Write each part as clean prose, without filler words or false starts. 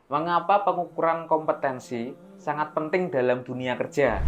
Mengapa pengukuran kompetensi sangat penting dalam dunia kerja?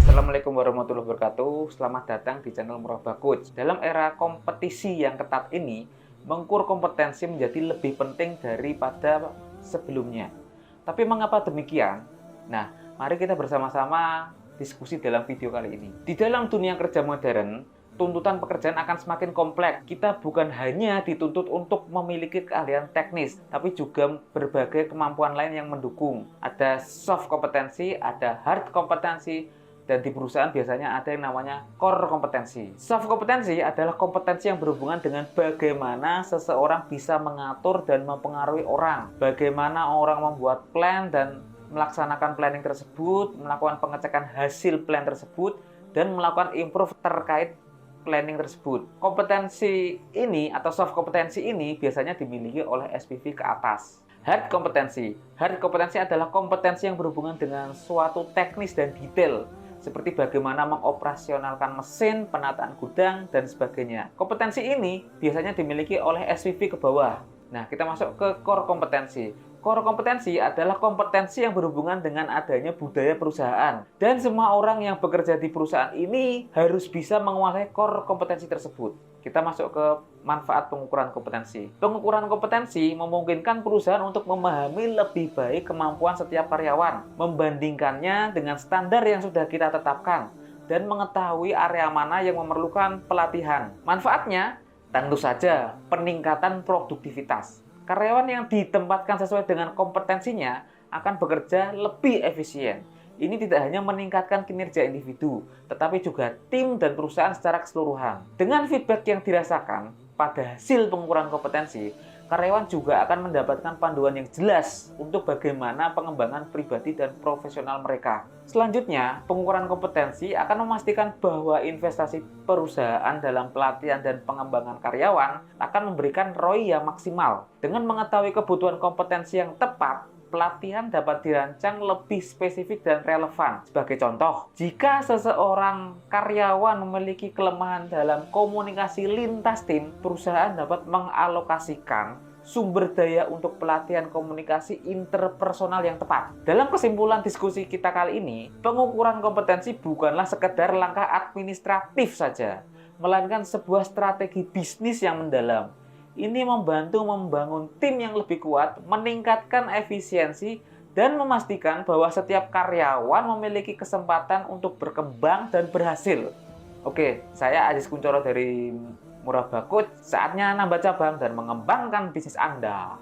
Assalamualaikum warahmatullahi wabarakatuh. Selamat datang di channel Murabba Coach. Dalam era kompetisi yang ketat ini, mengukur kompetensi menjadi lebih penting daripada sebelumnya. Tapi mengapa demikian? Nah, mari kita bersama-sama diskusi dalam video kali ini. Di dalam dunia kerja modern, tuntutan pekerjaan akan semakin kompleks. Kita bukan hanya dituntut untuk memiliki keahlian teknis, tapi juga berbagai kemampuan lain yang mendukung. Ada soft kompetensi, ada hard kompetensi, dan di perusahaan biasanya ada yang namanya core kompetensi. Soft kompetensi adalah kompetensi yang berhubungan dengan bagaimana seseorang bisa mengatur dan mempengaruhi orang. Bagaimana orang membuat plan dan melaksanakan planning tersebut, melakukan pengecekan hasil plan tersebut, dan melakukan improve terkait planning tersebut. Kompetensi ini atau soft kompetensi ini biasanya dimiliki oleh SPV ke atas. Hard kompetensi. Hard kompetensi adalah kompetensi yang berhubungan dengan suatu teknis dan detail, seperti bagaimana mengoperasionalkan mesin, penataan gudang, dan sebagainya. Kompetensi ini biasanya dimiliki oleh SPV ke bawah. Nah, kita masuk ke core kompetensi. Core kompetensi adalah kompetensi yang berhubungan dengan adanya budaya perusahaan. Dan semua orang yang bekerja di perusahaan ini harus bisa menguasai core kompetensi tersebut. Kita masuk ke manfaat pengukuran kompetensi. Pengukuran kompetensi memungkinkan perusahaan untuk memahami lebih baik kemampuan setiap karyawan, membandingkannya dengan standar yang sudah kita tetapkan, dan mengetahui area mana yang memerlukan pelatihan. Manfaatnya, tentu saja peningkatan produktivitas. Karyawan yang ditempatkan sesuai dengan kompetensinya akan bekerja lebih efisien. Ini tidak hanya meningkatkan kinerja individu, tetapi juga tim dan perusahaan secara keseluruhan. Dengan feedback yang dirasakan pada hasil pengukuran kompetensi, karyawan juga akan mendapatkan panduan yang jelas untuk bagaimana pengembangan pribadi dan profesional mereka. Selanjutnya, pengukuran kompetensi akan memastikan bahwa investasi perusahaan dalam pelatihan dan pengembangan karyawan akan memberikan ROI yang maksimal. Dengan mengetahui kebutuhan kompetensi yang tepat, pelatihan dapat dirancang lebih spesifik dan relevan. Sebagai contoh, jika seseorang karyawan memiliki kelemahan dalam komunikasi lintas tim, perusahaan dapat mengalokasikan sumber daya untuk pelatihan komunikasi interpersonal yang tepat. Dalam kesimpulan diskusi kita kali ini, pengukuran kompetensi bukanlah sekedar langkah administratif saja, melainkan sebuah strategi bisnis yang mendalam. Ini membantu membangun tim yang lebih kuat, meningkatkan efisiensi, dan memastikan bahwa setiap karyawan memiliki kesempatan untuk berkembang dan berhasil. Oke, saya Aziz Kuncoro dari Murabba Coach. Saatnya nambah cabang dan mengembangkan bisnis Anda.